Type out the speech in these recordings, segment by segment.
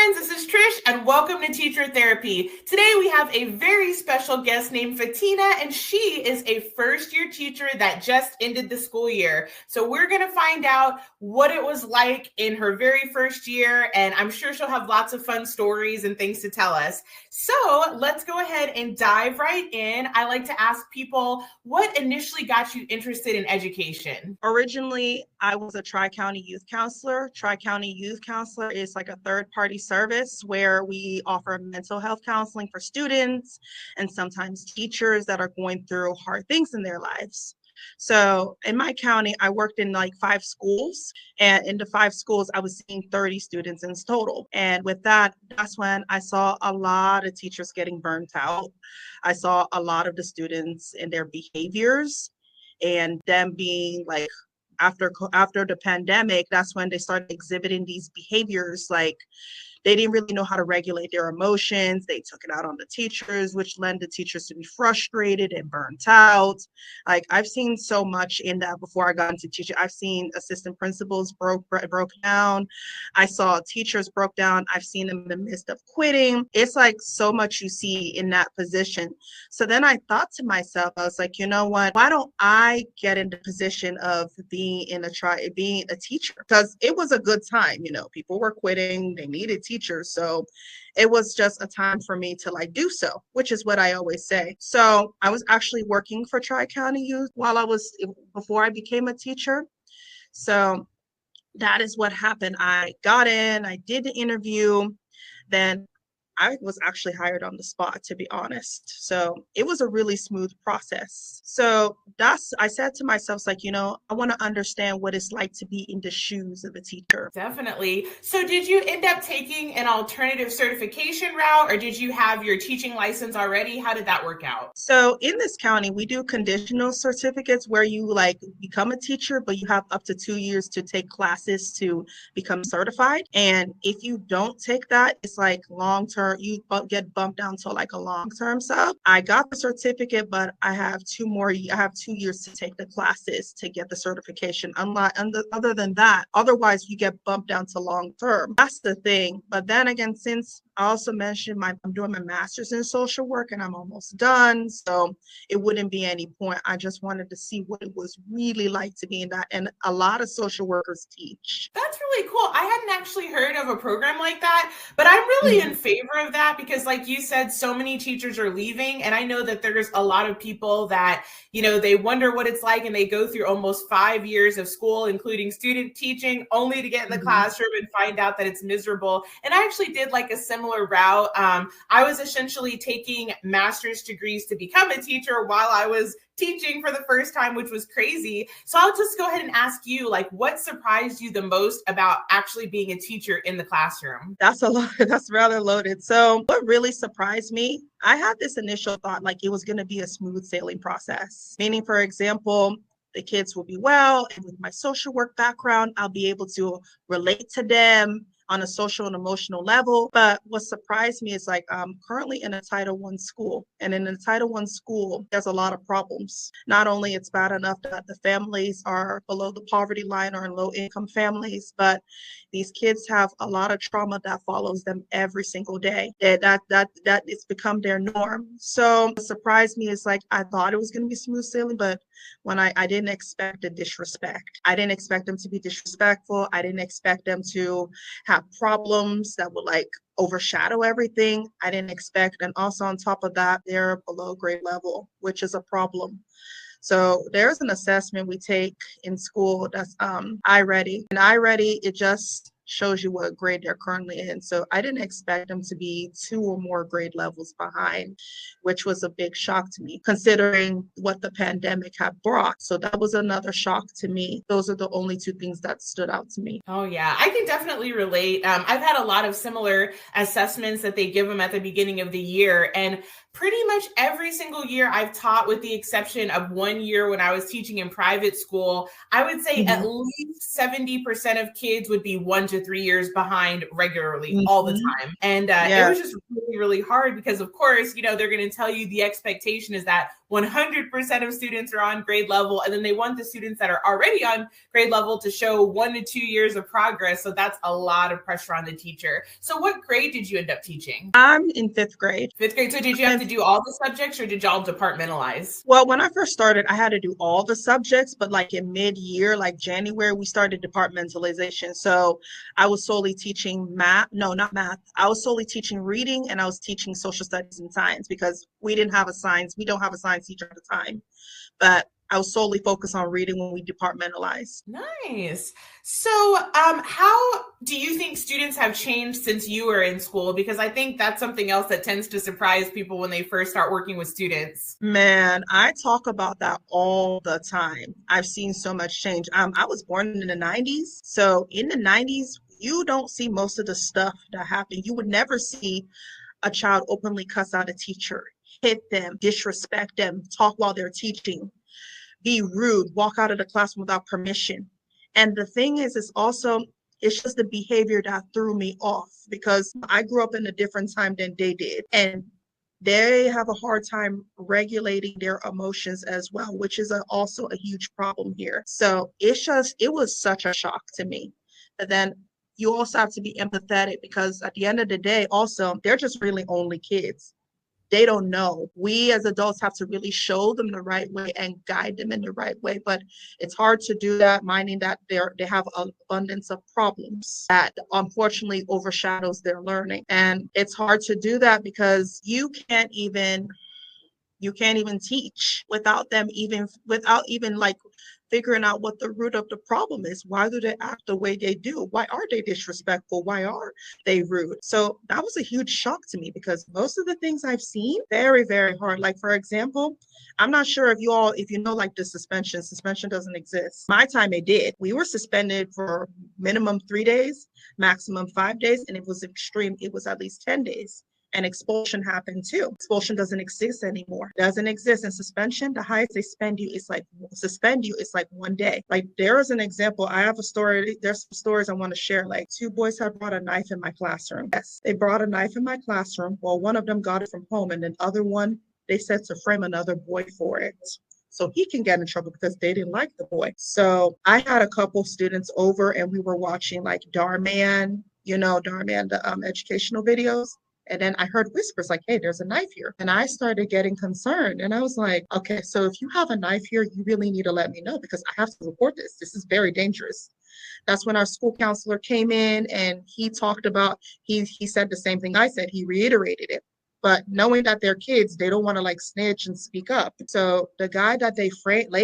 friends, this is Trish and welcome to Teacher Therapy. Today we have a very special guest named Fatina and she is a first year teacher that just ended the school year. So we're going to find out what it was like in her very first year and I'm sure she'll have lots of fun stories and things to tell us. So let's go ahead and dive right in. I like to ask people what initially got you interested in education? Originally, I was a Tri-County youth counselor. Tri-County youth counselor is like a third-party service where we offer mental health counseling for students and sometimes teachers that are going through hard things in their lives. So in my county, I worked in like 5 schools, and in the 5 schools, I was seeing 30 students in total. And with that, that's when I saw a lot of teachers getting burnt out. I saw a lot of the students in their behaviors and them being like after the pandemic, that's when they started exhibiting these behaviors like they didn't really know how to regulate their emotions. They took it out on the teachers, which led the teachers to be frustrated and burnt out. Like I've seen so much in that before I got into teaching. I've seen assistant principals broke down. I saw teachers broke down. I've seen them in the midst of quitting. It's like so much you see in that position. So then I thought to myself, I was like, you know what? Why don't I get in the position of being a teacher? Because it was a good time. You know, people were quitting. They needed teachers. So it was just a time for me to like do so, which is what I always say. So I was actually working for Tri-County Youth before I became a teacher. So that is what happened. I got in, I did the interview, then I was actually hired on the spot, to be honest. So it was a really smooth process. So I said to myself, like, you know, I want to understand what it's like to be in the shoes of a teacher. Definitely. So did you end up taking an alternative certification route or did you have your teaching license already? How did that work out? So in this county, we do conditional certificates where you like become a teacher, but you have up to 2 years to take classes to become certified. And if you don't take that, it's like long-term, you get bumped down to like a long-term sub. I got the certificate, but I have 2 years to take the classes to get the certification. Other than that, otherwise you get bumped down to long-term. That's the thing. But then again, since I also mentioned I'm doing my master's in social work and I'm almost done. So it wouldn't be any point. I just wanted to see what it was really like to be in that. And a lot of social workers teach. That's really cool. I hadn't actually heard of a program like that, but I'm really in favor of that because like you said, so many teachers are leaving. And I know that there's a lot of people that, you know, they wonder what it's like and they go through almost 5 years of school, including student teaching, only to get in the classroom and find out that it's miserable. And I actually did like a similar route. I was essentially taking master's degrees to become a teacher while I was teaching for the first time, which was crazy. So I'll just go ahead and ask you, like, what surprised you the most about actually being a teacher in the classroom? That's a lot. That's rather loaded. So what really surprised me, I had this initial thought like it was going to be a smooth sailing process. Meaning, for example, the kids will be well, and with my social work background, I'll be able to relate to them on a social and emotional level. But what surprised me is like I'm currently in a Title I school. And in a Title I school, there's a lot of problems. Not only it's bad enough that the families are below the poverty line or in low income families, but these kids have a lot of trauma that follows them every single day. That it's become their norm. So what surprised me is like I thought it was going to be smooth sailing, but when I didn't expect the disrespect. I didn't expect them to be disrespectful. I didn't expect them to have problems that would like overshadow everything. I didn't expect, and also on top of that, they're below grade level, which is a problem. So there's an assessment we take in school that's iReady. And iReady, it just shows you what grade they're currently in. So I didn't expect them to be 2 or more grade levels behind, which was a big shock to me, considering what the pandemic had brought. So that was another shock to me. Those are the only 2 things that stood out to me. Oh, yeah, I can definitely relate. I've had a lot of similar assessments that they give them at the beginning of the year. And pretty much every single year I've taught, with the exception of 1 year when I was teaching in private school, I would say at least 70% of kids would be 1 to 3 years behind regularly all the time. And it was just really, really hard because, of course, you know, they're going to tell you the expectation is that 100% of students are on grade level, and then they want the students that are already on grade level to show 1 to 2 years of progress. So that's a lot of pressure on the teacher. So what grade did you end up teaching? I'm in 5th grade. 5th grade. So did you have to do all the subjects, or did y'all departmentalize? Well, when I first started, I had to do all the subjects, but like in mid-year, like January, we started departmentalization. So I was solely teaching math. No, not math. I was solely teaching reading, and I was teaching social studies and science because we don't have a science teacher at the time. But I was solely focused on reading when we departmentalized. Nice. So how do you think students have changed since you were in school? Because I think that's something else that tends to surprise people when they first start working with students. Man, I talk about that all the time. I've seen so much change. I was born in the 90s. So in the 90s, you don't see most of the stuff that happened. You would never see a child openly cuss out a teacher, hit them, disrespect them, talk while they're teaching, be rude, walk out of the classroom without permission. And the thing is it's just the behavior that threw me off because I grew up in a different time than they did. And they have a hard time regulating their emotions as well, which is also a huge problem here. So it was such a shock to me. But then you also have to be empathetic because at the end of the day, also, they're just really only kids. They don't know. We as adults have to really show them the right way and guide them in the right way. But it's hard to do that, minding that they have an abundance of problems that unfortunately overshadows their learning. And it's hard to do that because you can't even teach without even like figuring out what the root of the problem is. Why do they act the way they do? Why are they disrespectful? Why are they rude? So that was a huge shock to me because most of the things I've seen, very, very hard. Like, for example, I'm not sure if you know, like the suspension doesn't exist. My time it did. We were suspended for minimum 3 days, maximum 5 days, and it was extreme. It was at least 10 days. And expulsion happened too. Expulsion doesn't exist anymore. Doesn't exist. In suspension, the highest they suspend you is like 1 day. Like there is an example. I have a story. There's some stories I want to share. Like 2 boys had brought a knife in my classroom. Yes, they brought a knife in my classroom. Well, one of them got it from home, and then other one, they said to frame another boy for it. So he can get in trouble because they didn't like the boy. So I had a couple students over and we were watching like Dhar Mann, the educational videos. And then I heard whispers like, hey, there's a knife here. And I started getting concerned. And I was like, okay, so if you have a knife here, you really need to let me know because I have to report this. This is very dangerous. That's when our school counselor came in and he talked about, he said the same thing I said. He reiterated it. But knowing that they're kids, they don't want to like snitch and speak up. So the guy that they framed,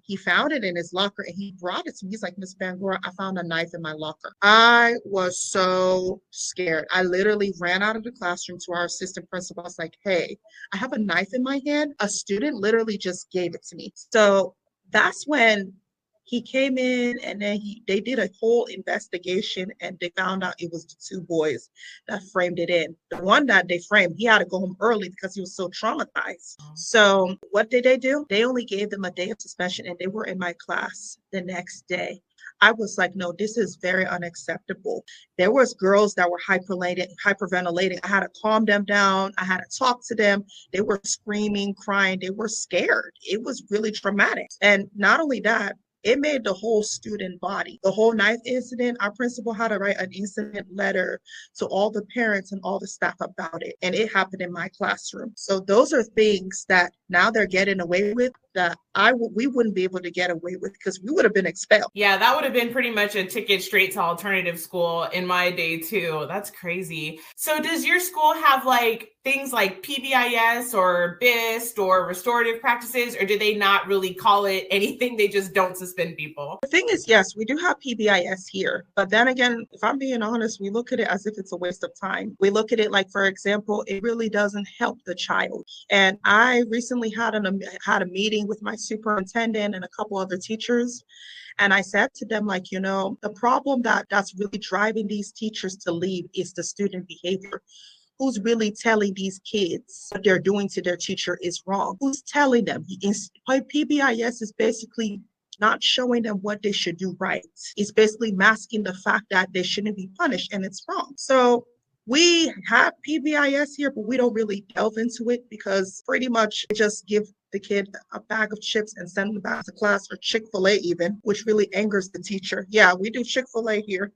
he found it in his locker and he brought it to me. He's like, Miss Bangura, I found a knife in my locker. I was so scared. I literally ran out of the classroom to our assistant principal. I was like, hey, I have a knife in my hand. A student literally just gave it to me. So that's when he came in and then they did a whole investigation and they found out it was the 2 boys that framed it in. The one that they framed, he had to go home early because he was so traumatized. So what did they do? They only gave them a day of suspension and they were in my class the next day. I was like, no, this is very unacceptable. There was girls that were hyperventilating. I had to calm them down. I had to talk to them. They were screaming, crying. They were scared. It was really traumatic. And not only that, it made the whole student body. The whole knife incident, our principal had to write an incident letter to all the parents and all the staff about it. And it happened in my classroom. So those are things that now they're getting away with that we wouldn't be able to get away with because we would have been expelled. Yeah, that would have been pretty much a ticket straight to alternative school in my day too. That's crazy. So does your school have like things like PBIS or BIST or restorative practices, or do they not really call it anything? They just don't suspend people? The thing is, yes, we do have PBIS here. But then again, if I'm being honest, we look at it as if it's a waste of time. We look at it like, for example, it really doesn't help the child. And I recently had a meeting with my superintendent and a couple other teachers. And I said to them, like, the problem that's really driving these teachers to leave is the student behavior. Who's really telling these kids what they're doing to their teacher is wrong? Who's telling them? PBIS is basically not showing them what they should do right. It's basically masking the fact that they shouldn't be punished, and it's wrong. So we have PBIS here, but we don't really delve into it because pretty much just give the kid a bag of chips and send them back to class, or Chick-fil-A even, which really angers the teacher. Yeah, we do Chick-fil-A here.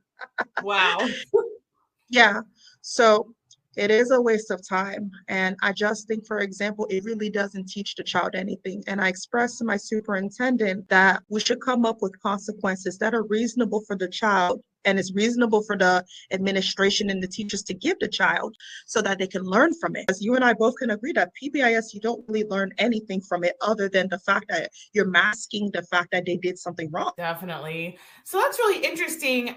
Wow. Yeah. So it is a waste of time. And I just think, for example, it really doesn't teach the child anything. And I expressed to my superintendent that we should come up with consequences that are reasonable for the child, and it's reasonable for the administration and the teachers to give the child, so that they can learn from it. As you and I both can agree that PBIS, you don't really learn anything from it other than the fact that you're masking the fact that they did something wrong. Definitely. So that's really interesting.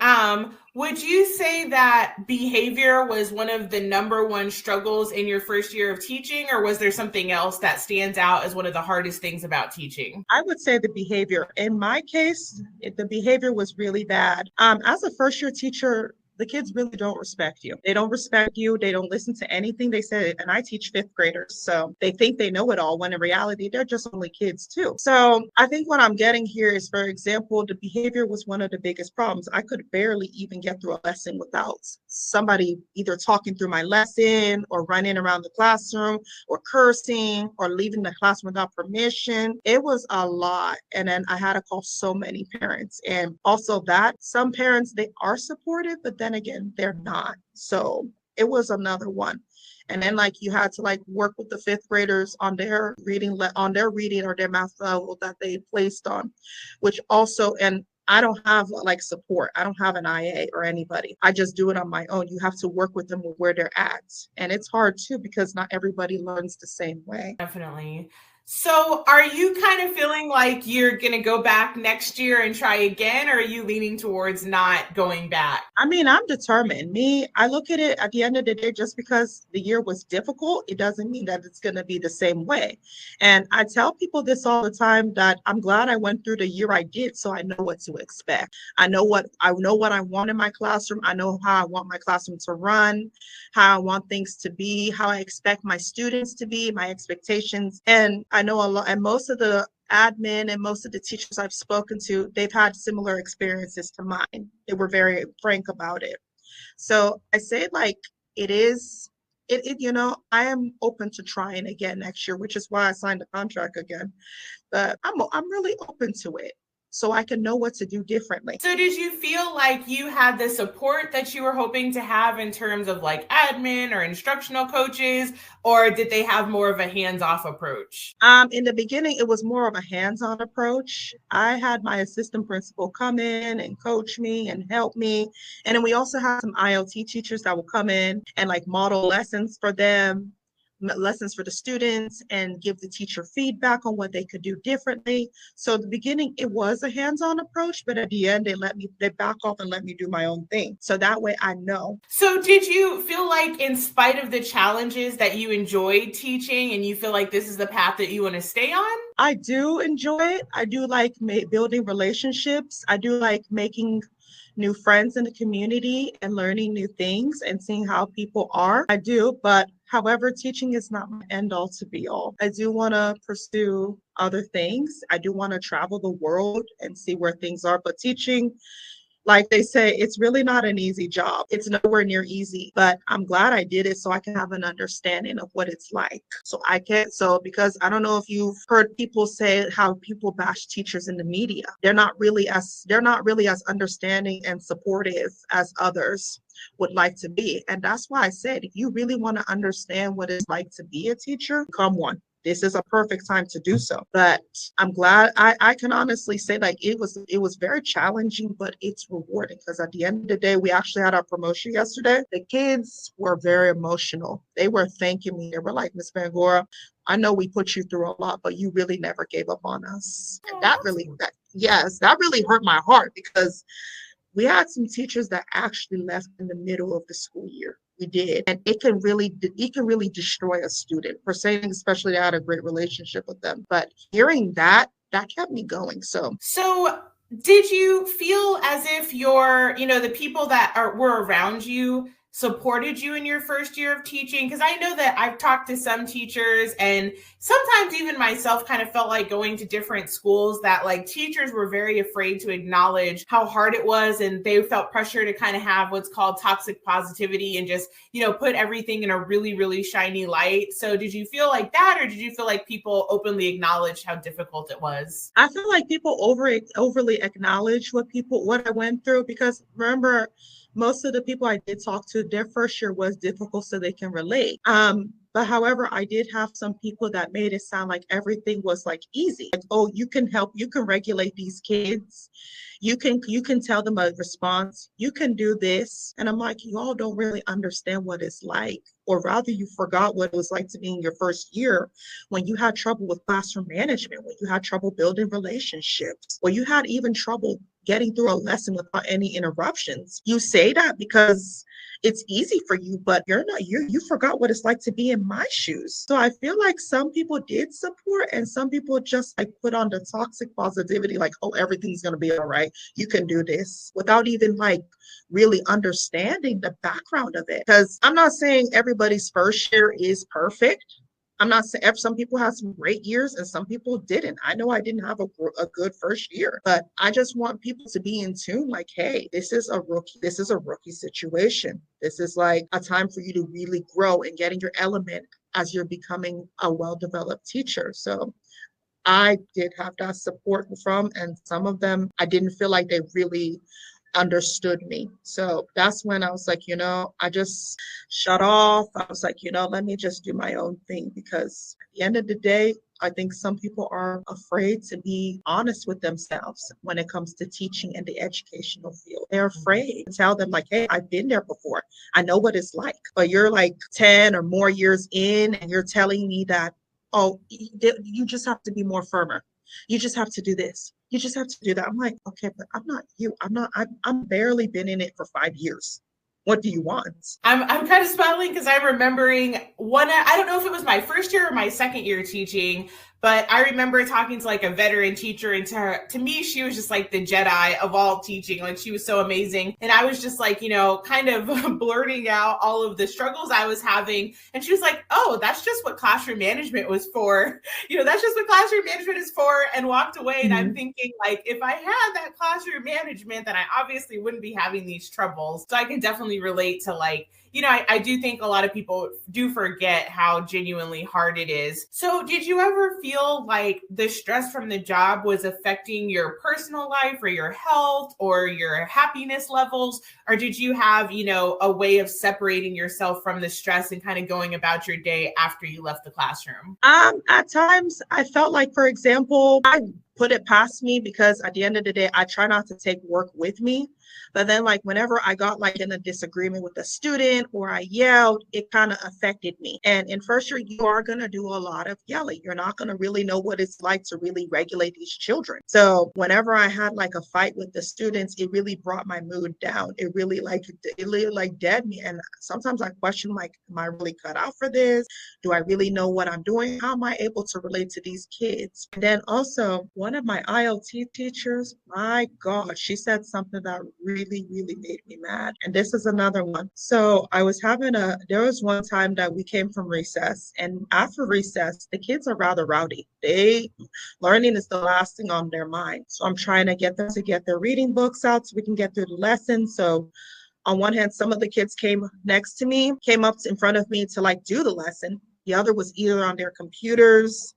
Would you say that behavior was one of the number one struggles in your first year of teaching, or was there something else that stands out as one of the hardest things about teaching? I would say the behavior. In my case, the behavior was really bad. As a first year teacher, the kids really don't respect you. They don't respect you. They don't listen to anything they say. And I teach fifth graders, so they think they know it all, when in reality, they're just only kids too. So I think what I'm getting here is, for example, the behavior was one of the biggest problems. I could barely even get through a lesson without somebody either talking through my lesson, or running around the classroom, or cursing, or leaving the classroom without permission. It was a lot. And then I had to call so many parents. And also that some parents, they are supportive, but then again, they're not. So it was another one. And then like you had to like work with the fifth graders on their reading or their math level that they placed on, which also, and I don't have like support. I don't have an IA or anybody. I just do it on my own. You have to work with them where they're at. And it's hard too, because not everybody learns the same way. Definitely. So are you kind of feeling like you're going to go back next year and try again, or are you leaning towards not going back? I mean, I'm determined. I look at it at the end of the day, just because the year was difficult, it doesn't mean that it's going to be the same way. And I tell people this all the time, that I'm glad I went through the year I did, so I know what to expect. I know what I want in my classroom. I know how I want my classroom to run, how I want things to be, how I expect my students to be, my expectations. And I know a lot, and most of the admin and most of the teachers I've spoken to, they've had similar experiences to mine. They were very frank about it. So I say like it is, I am open to trying again next year, which is why I signed a contract again. But I'm really open to it, so I can know what to do differently. So did you feel like you had the support that you were hoping to have in terms of like admin or instructional coaches, or did they have more of a hands-off approach? In the beginning, it was more of a hands-on approach. I had my assistant principal come in and coach me and help me. And then we also had some IoT teachers that would come in and like model lessons for them, lessons for the students, and give the teacher feedback on what they could do differently. So at the beginning, it was a hands-on approach, but at the end, they back off and let me do my own thing. So that way I know. So did you feel like, in spite of the challenges, that you enjoyed teaching and you feel like this is the path that you want to stay on? I do enjoy it. I do like building relationships. I do like making new friends in the community and learning new things and seeing how people are. I do, but however, teaching is not my end all to be all. I do want to pursue other things. I do want to travel the world and see where things are, but teaching, like they say, it's really not an easy job. It's nowhere near easy, but I'm glad I did it so I can have an understanding of what it's like. Because I don't know if you've heard people say how people bash teachers in the media. They're not really as understanding and supportive as others would like to be. And that's why I said, if you really want to understand what it's like to be a teacher, become one. This is a perfect time to do so. But I'm glad I can honestly say like it was very challenging, but it's rewarding, because at the end of the day, we actually had our promotion yesterday. The kids were very emotional. They were thanking me. They were like, Ms. Bangura, I know we put you through a lot, but you really never gave up on us. And that really hurt my heart, because we had some teachers that actually left in the middle of the school year. We did. And it can really destroy a student, for saying especially I had a great relationship with them. But hearing that kept me going. So did you feel as if the people that were around you supported you in your first year of teaching? Because I know that I've talked to some teachers, and sometimes even myself kind of felt like going to different schools that like teachers were very afraid to acknowledge how hard it was, and they felt pressure to kind of have what's called toxic positivity and just, you know, put everything in a really, really shiny light. So did you feel like that, or did you feel like people openly acknowledged how difficult it was? I feel like people overly acknowledge what I went through, because remember, most of the people I did talk to, their first year was difficult, so they can relate. But however, I did have some people that made it sound like everything was like easy. Like, oh, you can help, you can regulate these kids. You can tell them a response. You can do this. And I'm like, you all don't really understand what it's like. Or rather, you forgot what it was like to be in your first year when you had trouble with classroom management, when you had trouble building relationships, when you had even trouble getting through a lesson without any interruptions. You say that because it's easy for you, but you forgot what it's like to be in my shoes. So I feel like some people did support and some people just like put on the toxic positivity, like, oh, everything's gonna be all right. You can do this, without even like really understanding the background of it. Because I'm not saying everybody's first year is perfect. I'm not saying some people had some great years and some people didn't. I know I didn't have a good first year, but I just want people to be in tune. Like, hey, this is a rookie. This is a rookie situation. This is like a time for you to really grow and get in your element as you're becoming a well-developed teacher. So I did have that support from, and some of them, I didn't feel like they really understood me. So that's when I was like, I just shut off. I was like, let me just do my own thing, because at the end of the day, I think some people are afraid to be honest with themselves when it comes to teaching in the educational field. They're afraid to tell them like, hey, I've been there before. I know what it's like. But you're like 10 or more years in and you're telling me that, oh, you just have to be more firmer. You just have to do this. You just have to do that. I'm like, okay, but I'm not you. I'm barely been in it for 5 years. What do you want? I'm kind of smiling because I'm remembering one. I don't know if it was my first year or my second year teaching, but I remember talking to like a veteran teacher, and to me, she was just like the Jedi of all teaching. Like, she was so amazing. And I was just like, kind of blurting out all of the struggles I was having. And she was like, oh, that's just what classroom management was for. That's just what classroom management is for, and walked away. Mm-hmm. And I'm thinking, like, if I had that classroom management, then I obviously wouldn't be having these troubles. So I can definitely relate to like, I do think a lot of people do forget how genuinely hard it is. So did you ever feel like the stress from the job was affecting your personal life or your health or your happiness levels? Or did you have, a way of separating yourself from the stress and kind of going about your day after you left the classroom? At times I felt like, for example, I put it past me, because at the end of the day, I try not to take work with me. But then like whenever I got like in a disagreement with a student or I yelled, it kind of affected me. And in first year, you are going to do a lot of yelling. You're not going to really know what it's like to really regulate these children. So whenever I had like a fight with the students, it really brought my mood down. It really dead me. And sometimes I question, like, am I really cut out for this? Do I really know what I'm doing? How am I able to relate to these kids? And then also one of my ILT teachers, my God, she said something that really, really made me mad. And this is another one. So there was one time that we came from recess, and after recess, the kids are rather rowdy. Learning is the last thing on their mind. So I'm trying to get them to get their reading books out so we can get through the lesson. So on one hand, some of the kids came up in front of me to like do the lesson. The other was either on their computers.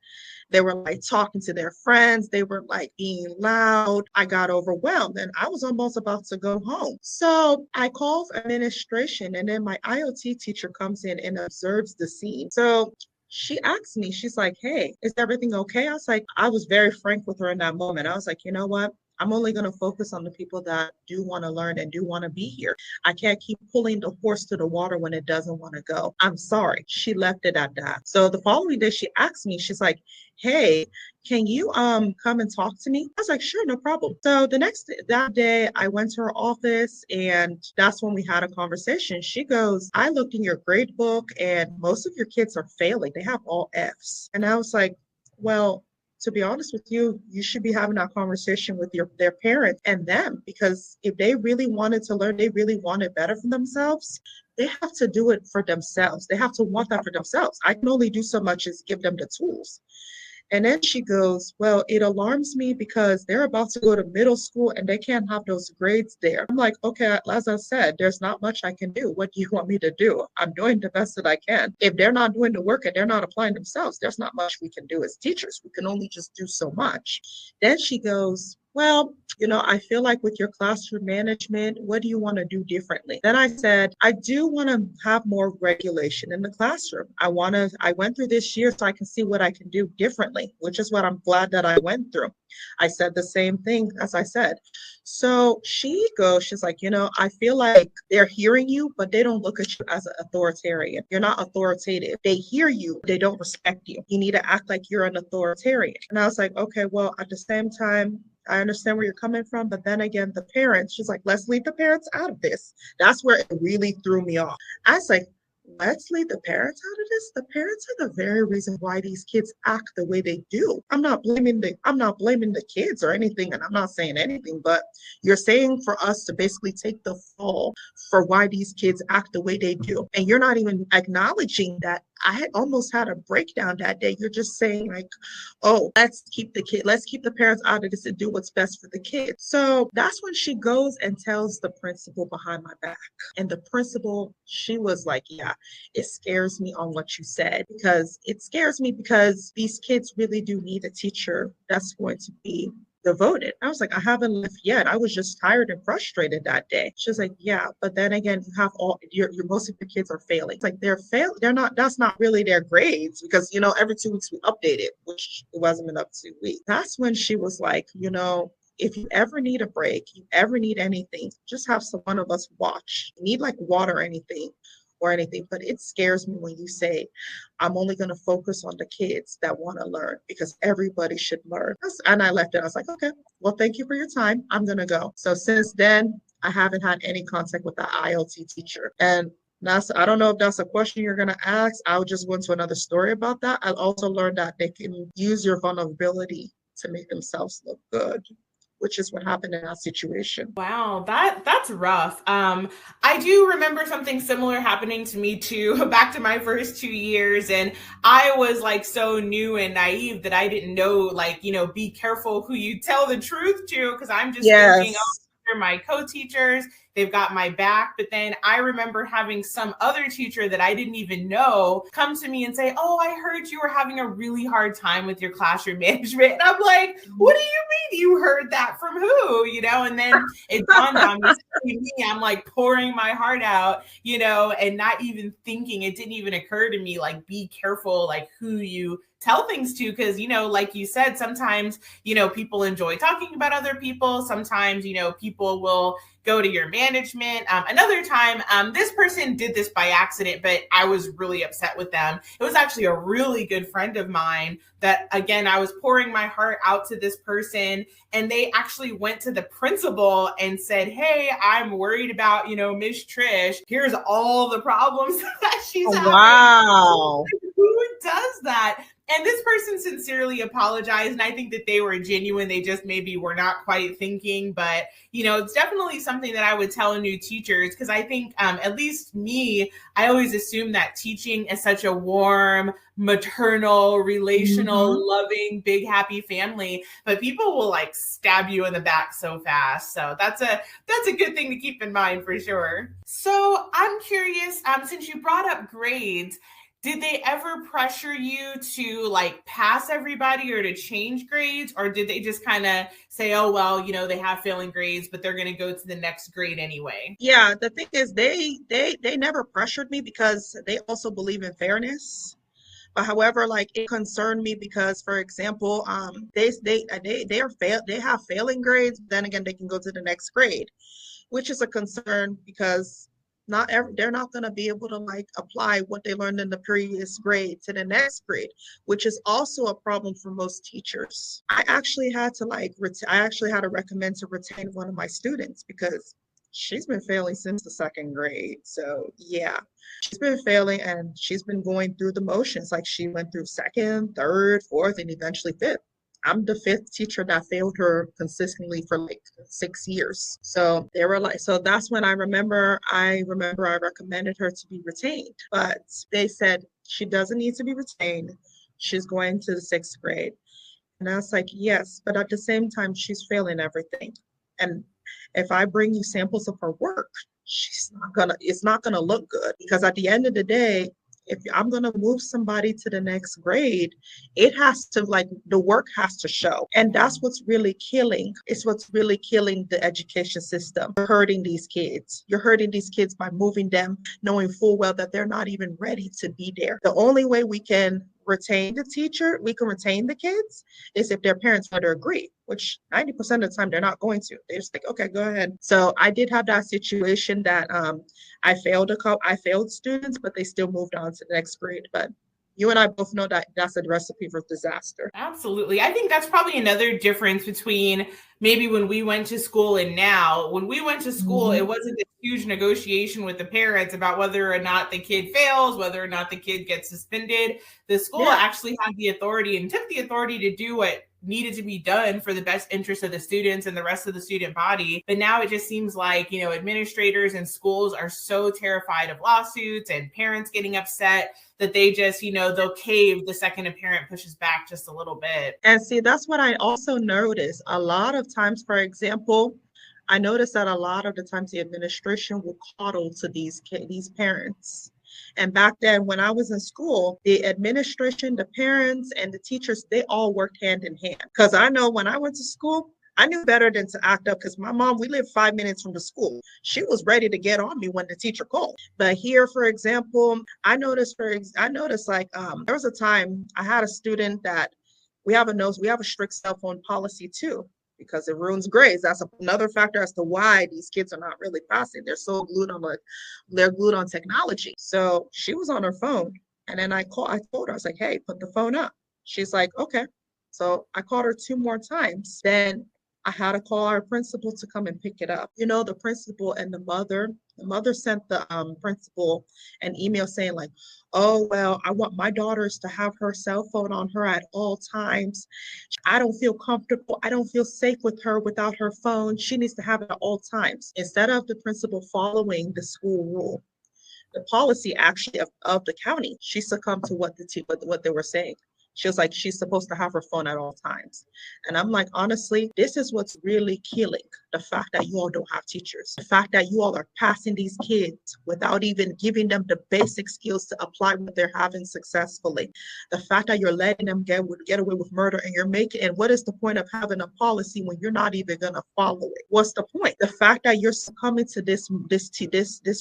They were like talking to their friends. They were like being loud. I got overwhelmed and I was almost about to go home. So I called administration, and then my IoT teacher comes in and observes the scene. So she asked me, she's like, hey, is everything okay? I was very frank with her in that moment. I was like, you know what? I'm only going to focus on the people that do want to learn and do want to be here. I can't keep pulling the horse to the water when it doesn't want to go. I'm sorry. She left it at that. So the following day, she asked me, she's like, hey, can you come and talk to me? I was like, sure, no problem. So that day, I went to her office, and that's when we had a conversation. She goes, I looked in your grade book and most of your kids are failing. They have all Fs. And I was like, well, to be honest with you, you should be having that conversation with their parents and them, because if they really wanted to learn, they really wanted better for themselves, they have to do it for themselves. They have to want that for themselves. I can only do so much as give them the tools. And then she goes, well, it alarms me because they're about to go to middle school and they can't have those grades there. I'm like, okay, as I said, there's not much I can do. What do you want me to do? I'm doing the best that I can. If they're not doing the work and they're not applying themselves, there's not much we can do as teachers. We can only just do so much. Then she goes, well, I feel like with your classroom management, what do you want to do differently? Then I said, I do want to have more regulation in the classroom. I went through this year so I can see what I can do differently, which is what I'm glad that I went through. I said the same thing as I said. So she's like, I feel like they're hearing you, but they don't look at you as an authoritarian. You're not authoritative. They hear you, they don't respect you. You need to act like you're an authoritarian. And I was like, okay, well, at the same time, I understand where you're coming from, but then again, the parents, she's like, let's leave the parents out of this. That's where it really threw me off. I was like, let's leave the parents out of this. The parents are the very reason why these kids act the way they do. I'm not blaming the kids or anything, and I'm not saying anything, but you're saying for us to basically take the fall for why these kids act the way they do. And you're not even acknowledging that I had almost had a breakdown that day. You're just saying like, oh, let's keep the parents out of this and do what's best for the kids. So that's when she goes and tells the principal behind my back. And the principal, she was like, yeah, it scares me on what you said, because it scares me because these kids really do need a teacher that's going to be devoted. I was like, I haven't left yet. I was just tired and frustrated that day. She was like, yeah, but then again, you have your most of your kids are failing. It's like they're not, that's not really their grades, because every 2 weeks we update it, which it wasn't been up 2 weeks. That's when she was like, if you ever need a break, you ever need anything, just have one of us watch. You need like water or anything. But it scares me when you say, I'm only going to focus on the kids that want to learn, because everybody should learn. And I left it. I was like, okay, well, thank you for your time. I'm going to go. So since then, I haven't had any contact with the ILT teacher. And I don't know if that's a question you're going to ask. I'll just go into another story about that. I also learned that they can use your vulnerability to make themselves look good, which is what happened in that situation. Wow, that's rough. I do remember something similar happening to me too, back to my first 2 years. And I was like so new and naive that I didn't know, like, be careful who you tell the truth to, because I'm just thinking, oh, they're my co-teachers, they've got my back. But then I remember having some other teacher that I didn't even know come to me and say, oh, I heard you were having a really hard time with your classroom management. And I'm like, what do you mean you heard that from who? And then it dawned on me, I'm like pouring my heart out, and not even thinking, it didn't even occur to me, like, be careful, like who you tell things to, because like you said, sometimes people enjoy talking about other people. Sometimes people will go to your management. Another time, this person did this by accident, but I was really upset with them. It was actually a really good friend of mine that, again, I was pouring my heart out to this person, and they actually went to the principal and said, hey, I'm worried about, Miss Trish. Here's all the problems that she's having. Wow. Who does that? And this person sincerely apologized, and I think that they were genuine. They just maybe were not quite thinking, but it's definitely something that I would tell new teachers, because I think, at least me, I always assume that teaching is such a warm, maternal, relational, loving, big, happy family, but people will like stab you in the back so fast. So that's a good thing to keep in mind for sure. So I'm curious, since you brought up grades, did they ever pressure you to like pass everybody or to change grades? Or did they just kind of say, oh, well, they have failing grades, but they're going to go to the next grade anyway? Yeah, the thing is they never pressured me, because they also believe in fairness. But however, like, it concerned me because, for example, they have failing grades, but then again, they can go to the next grade, which is a concern, because they're not going to be able to like apply what they learned in the previous grade to the next grade, which is also a problem for most teachers. I actually had to recommend to retain one of my students, because she's been failing since the second grade. So yeah, she's been failing, and she's been going through the motions. Like, she went through second, third, fourth, and eventually fifth. I'm the fifth teacher that failed her consistently for like 6 years. So they were like, so that's when I remember I recommended her to be retained, but they said she doesn't need to be retained. She's going to the sixth grade. And I was like, yes, but at the same time, she's failing everything. And if I bring you samples of her work, it's not gonna look good because at the end of the day, if I'm gonna move somebody to the next grade, it has to like the work has to show. And that's what's really killing. It's what's really killing the education system. You're hurting these kids. You're hurting these kids by moving them, knowing full well that they're not even ready to be there. The only way we can retain the kids is if their parents were to agree, which 90% of the time they're not going to. They're just like, okay, go ahead. So I did have that situation that I failed students, but they still moved on to the next grade. But you and I both know that that's a recipe for disaster. Absolutely. I think that's probably another difference between maybe when we went to school and now. When we went to school, it wasn't this huge negotiation with the parents about whether or not the kid fails, whether or not the kid gets suspended. The school actually had the authority and took the authority to do what needed to be done for the best interest of the students and the rest of the student body. But now it just seems like, administrators and schools are so terrified of lawsuits and parents getting upset that they just, they'll cave the second a parent pushes back just a little bit. And see, that's what I also notice. A lot of times, for example, I noticed that a lot of the times the administration will coddle to these parents. And back then, when I was in school, the administration, the parents, and the teachers, they all worked hand in hand. Because I know when I went to school, I knew better than to act up because my mom, we lived 5 minutes from the school. She was ready to get on me when the teacher called. But here, for example, I noticed like there was a time I had a student that we have a strict cell phone policy too, because it ruins grades. That's another factor as to why these kids are not really passing. They're so glued on technology. So she was on her phone, and then I told her, I was like, hey, put the phone up. She's like, okay. So I called her 2 more times. Then I had to call our principal to come and pick it up. The principal and the mother sent the principal an email saying like, oh, well, I want my daughters to have her cell phone on her at all times. I don't feel comfortable. I don't feel safe with her without her phone. She needs to have it at all times. Instead of the principal following the school rule, the policy actually of the county, she succumbed to what they were saying. She was like, she's supposed to have her phone at all times. And I'm like, honestly, this is what's really killing the fact that you all don't have teachers. The fact that you all are passing these kids without even giving them the basic skills to apply what they're having successfully. The fact that you're letting them get away with murder and what is the point of having a policy when you're not even going to follow it? What's the point? The fact that you're succumbing to this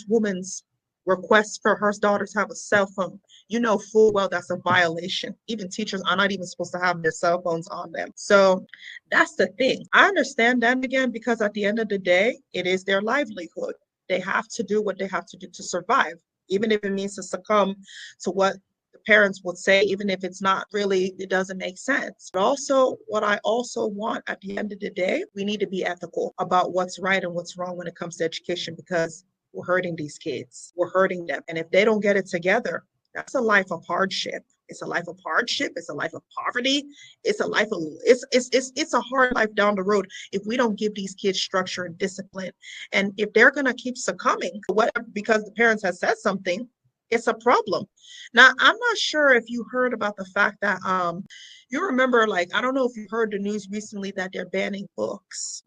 woman's request for her daughter to have a cell phone, you know full well that's a violation. Even teachers are not even supposed to have their cell phones on them. So that's the thing. I understand them again, because at the end of the day, it is their livelihood. They have to do what they have to do to survive, even if it means to succumb to what the parents would say, even if it's not really, it doesn't make sense. But also, what I also want at the end of the day, we need to be ethical about what's right and what's wrong when it comes to education, because we're hurting these kids. We're hurting them. And if they don't get it together, that's a life of hardship. It's a life of hardship. It's a life of poverty. It's a hard life down the road if we don't give these kids structure and discipline. And if they're going to keep succumbing whatever because the parents have said something, it's a problem. Now, I'm not sure if you heard about the fact that you remember, like, I don't know if you heard the news recently that they're banning books.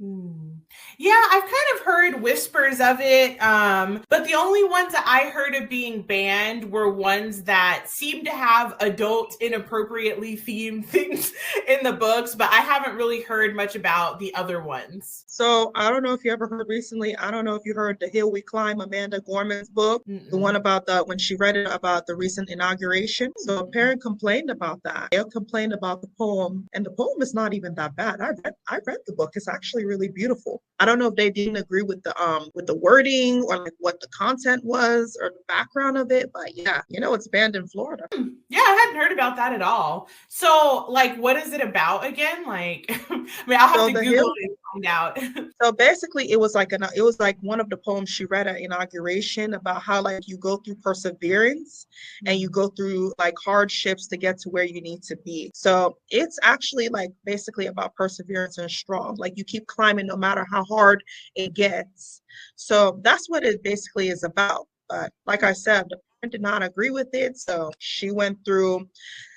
Yeah, I've kind of heard whispers of it, but the only ones that I heard of being banned were ones that seemed to have adult, inappropriately themed things in the books, but I haven't really heard much about the other ones. So I don't know if you ever heard recently, I don't know if you heard The Hill We Climb, Amanda Gorman's book, the one about when she read it about the recent inauguration. So a parent complained about that. They complained about the poem, and the poem is not even that bad. I read the book. It's actually really beautiful. I don't know if they didn't agree with the wording or like what the content was or the background of it, but yeah, it's banned in Florida. Yeah, I hadn't heard about that at all. So, like, what is it about again? Like, I mean, I'll have to Google it and find out. So basically, it was like one of the poems she read at inauguration about how like you go through perseverance and you go through like hardships to get to where you need to be. So it's actually like basically about perseverance and strong. Like you keep climbing no matter how hard it gets. So that's what it basically is about. But like I said, the parent did not agree with it, so she went through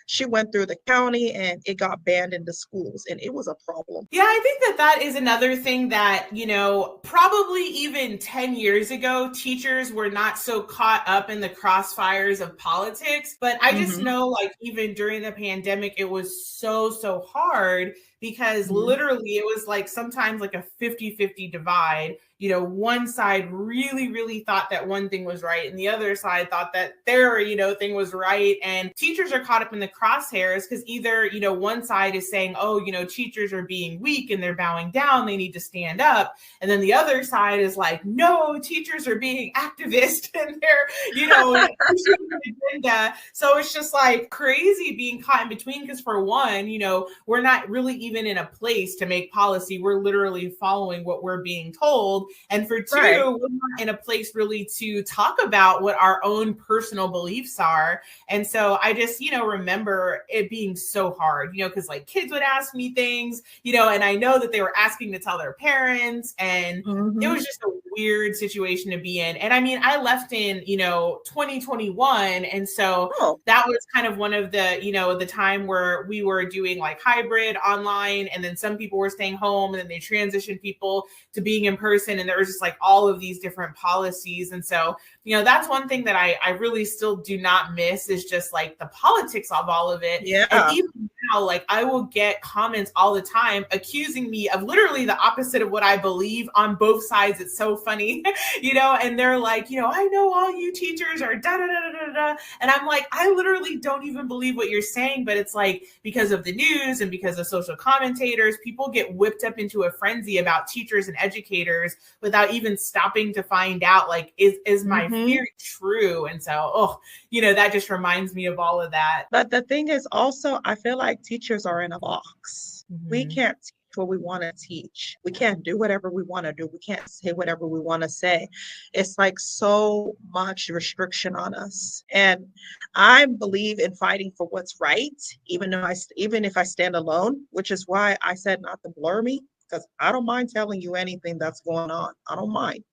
the county and it got banned in the schools, and it was a problem. Yeah, I think that that is another thing that, you know, probably even 10 years ago, teachers were not so caught up in the crossfires of politics. But I just know, like, even during the pandemic, it was so hard because literally it was like sometimes like a 50-50 divide. You know, one side really thought that one thing was right and the other side thought that their, you know, thing was right. And teachers are caught up in the crosshairs because either, you know, one side is saying, oh, you know, teachers are being weak and they're bowing down, they need to stand up. And then the other side is like, no, teachers are being activist and they're, you know, agenda. So it's just like crazy being caught in between because for one, you know, we're not really even in a place to make policy. We're literally following what we're being told. And for two, we're not in a place really to talk about what our own personal beliefs are. And so I just, you know, remember it being so hard, you know, because like kids would ask me things, you know, and I know that they were asking to tell their parents. And it was just a weird situation to be in. And I mean, I left in, you know, 2021. And so that was kind of one of the, you know, the time where we were doing like hybrid online. And then some people were staying home and then they transitioned people to being in person. And there was just like all of these different policies. And so, you know, that's one thing that I really still do not miss is just like the politics of all of it. Yeah. And even now, like I will get comments all the time accusing me of literally the opposite of what I believe on both sides. It's so funny, you know, and they're like, you know, I know all you teachers are da da da da da. And I'm like, I literally don't even believe what you're saying, but it's like because of the news and because of social commentators, people get whipped up into a frenzy about teachers and educators without even stopping to find out, like, is my theory true? And so, you know, that just reminds me of all of that. But the thing is also, I feel like teachers are in a box. We can't teach what we want to teach. We can't do whatever we want to do. We can't say whatever we want to say. It's like so much restriction on us. And I believe in fighting for what's right, even if I stand alone, which is why I said not to blur me, because I don't mind telling you anything that's going on. I don't mind.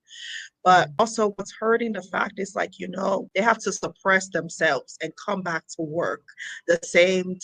But also what's hurting the fact is like, you know, they have to suppress themselves and come back to work the same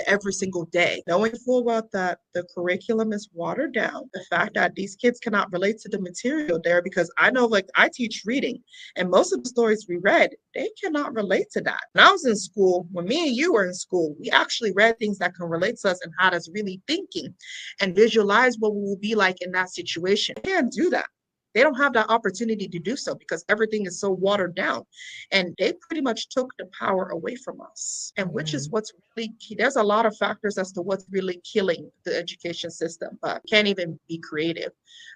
every single day, knowing full well that the curriculum is watered down. The fact that these kids cannot relate to the material there, because I know like I teach reading and most of the stories we read, they cannot relate to that. When I was in school, when me and you were in school, we actually read things that can relate to us and had us really thinking and visualize what we will be like in that situation. They can't do that. They don't have that opportunity to do so because everything is so watered down, and they pretty much took the power away from us. And which is what's really key. There's a lot of factors as to what's really killing the education system, but can't even be creative.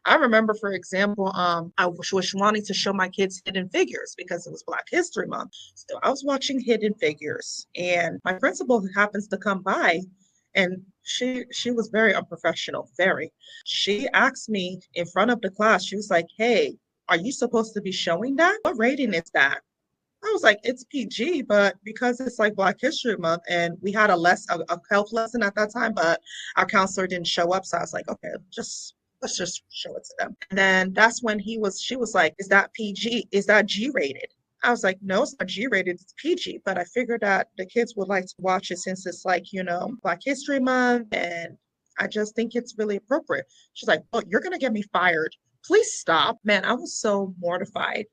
I remember, for example, I was wanting to show my kids Hidden Figures because it was Black History Month. So I was watching Hidden Figures, and my principal happens to come by. And she was very unprofessional, very. She asked me in front of the class, she was like, hey, are you supposed to be showing that? What rating is that? I was like, it's PG, but because it's like Black History Month and we had a health lesson at that time, but our counselor didn't show up. So I was like, okay, let's just show it to them. And then that's when she was like, is that PG? Is that G rated? I was like, no, it's not G-rated, it's PG. But I figured that the kids would like to watch it since it's like, you know, Black History Month. And I just think it's really appropriate. She's like, oh, you're going to get me fired. Please stop. Man, I was so mortified.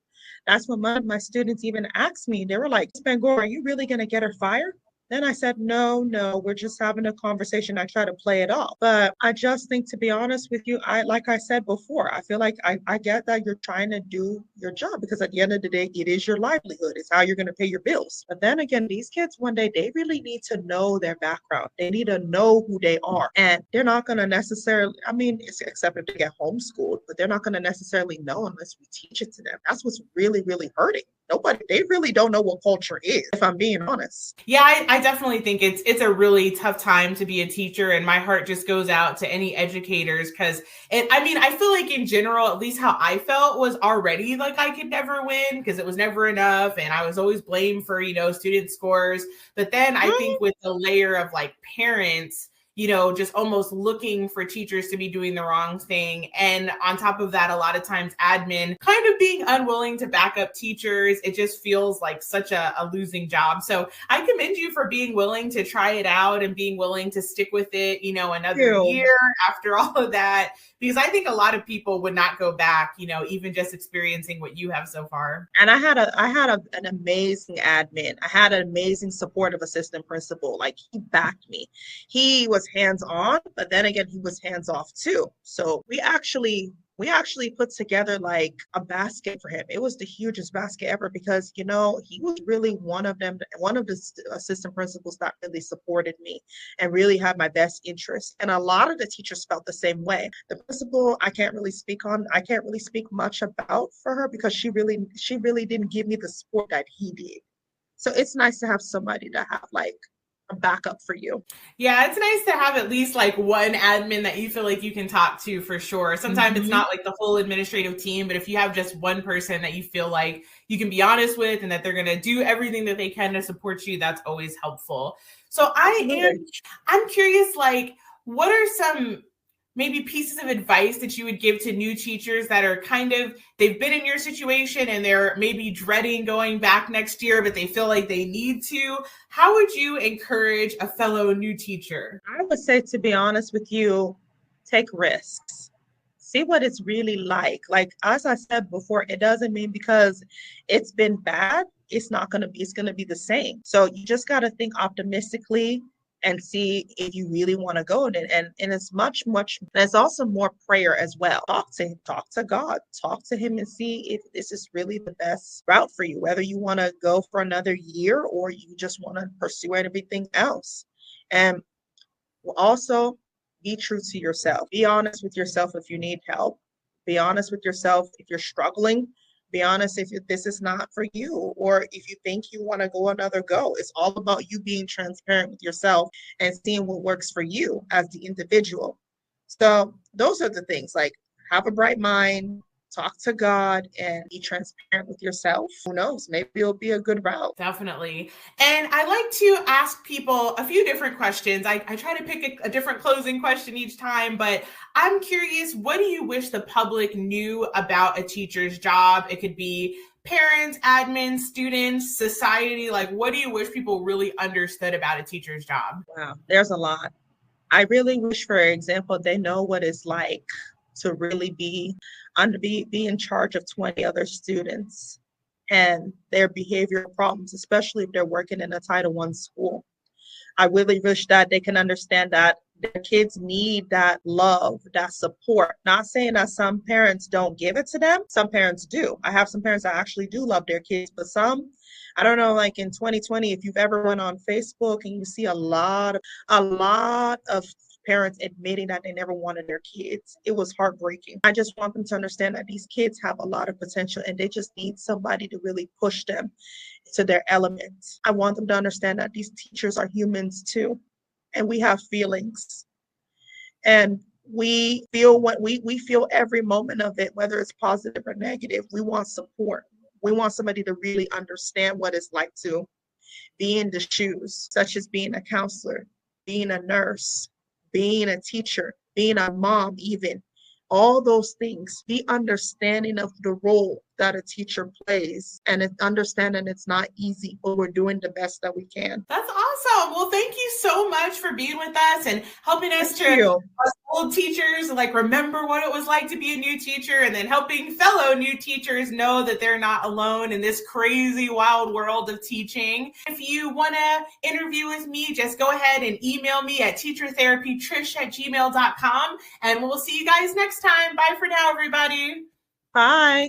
That's when one of my students even asked me, they were like, Spangora, are you really going to get her fired? Then I said, no, we're just having a conversation. I try to play it off. But I just think, to be honest with you, like I said before, I feel like I get that you're trying to do your job because at the end of the day, it is your livelihood. It's how you're going to pay your bills. But then again, these kids one day, they really need to know their background. They need to know who they are. And they're not going to necessarily, I mean, except if they get homeschooled, but they're not going to necessarily know unless we teach it to them. That's what's really, really hurting. Nobody, they really don't know what culture is, if I'm being honest. Yeah, I definitely think it's a really tough time to be a teacher, and my heart just goes out to any educators because I mean, I feel like in general, at least how I felt was already like I could never win because it was never enough, and I was always blamed for student scores. But then I think with the layer of like parents, just almost looking for teachers to be doing the wrong thing. And on top of that, a lot of times admin kind of being unwilling to back up teachers. It just feels like such a losing job. So I commend you for being willing to try it out and being willing to stick with it, another year after all of that, because I think a lot of people would not go back, even just experiencing what you have so far. And I had an amazing admin. I had an amazing supportive assistant principal. Like, he backed me. He was hands-on, but then again, he was hands-off too. So we actually put together like a basket for him. It was the hugest basket ever because, he was really one of the assistant principals that really supported me and really had my best interest. And a lot of the teachers felt the same way. The principal, I can't really speak much about for her because she really didn't give me the support that he did. So it's nice to have somebody to have like a backup for you. Yeah, it's nice to have at least like one admin that you feel like you can talk to for sure. Sometimes it's not like the whole administrative team, but if you have just one person that you feel like you can be honest with and that they're going to do everything that they can to support you, that's always helpful. So I'm curious, like, what are some maybe pieces of advice that you would give to new teachers that are they've been in your situation and they're maybe dreading going back next year, but they feel like they need to? How would you encourage a fellow new teacher? I would say, to be honest with you, take risks. See what it's really like. Like, as I said before, it doesn't mean because it's been bad, it's going to be the same. So you just got to think optimistically and see if you really want to go in it. And it's much, there's also more prayer as well. Talk to God, talk to him and see if this is really the best route for you, whether you want to go for another year or you just want to pursue everything else. And also be true to yourself. Be honest with yourself if you need help. Be honest with yourself if you're struggling. Be honest if this is not for you, or if you think you want to go another go. It's all about you being transparent with yourself and seeing what works for you as the individual. So those are the things, like, have a bright mind, talk to God, and be transparent with yourself. Who knows? Maybe it'll be a good route. Definitely. And I like to ask people a few different questions. I try to pick a different closing question each time, but I'm curious, what do you wish the public knew about a teacher's job? It could be parents, admins, students, society. Like, what do you wish people really understood about a teacher's job? Wow, there's a lot. I really wish, for example, they know what it's like to really be in charge of 20 other students and their behavioral problems, especially if they're working in a Title I school. I really wish that they can understand that their kids need that love, that support. Not saying that some parents don't give it to them. Some parents do. I have some parents that actually do love their kids, but some, I don't know, like in 2020, if you've ever went on Facebook and you see a lot of parents admitting that they never wanted their kids. It was heartbreaking. I just want them to understand that these kids have a lot of potential and they just need somebody to really push them to their elements. I want them to understand that these teachers are humans too, and we have feelings. And we feel we feel every moment of it, whether it's positive or negative. We want support. We want somebody to really understand what it's like to be in the shoes, such as being a counselor, being a nurse, being a teacher, being a mom, even. All those things. Be understanding of the role that a teacher plays, and understanding it's not easy, but we're doing the best that we can. That's awesome. Well, thank you so much for being with us and helping us us old teachers, like, remember what it was like to be a new teacher, and then helping fellow new teachers know that they're not alone in this crazy, wild world of teaching. If you want to interview with me, just go ahead and email me at teachertherapytrish@gmail.com, and we'll see you guys next time. Bye for now, everybody. Bye.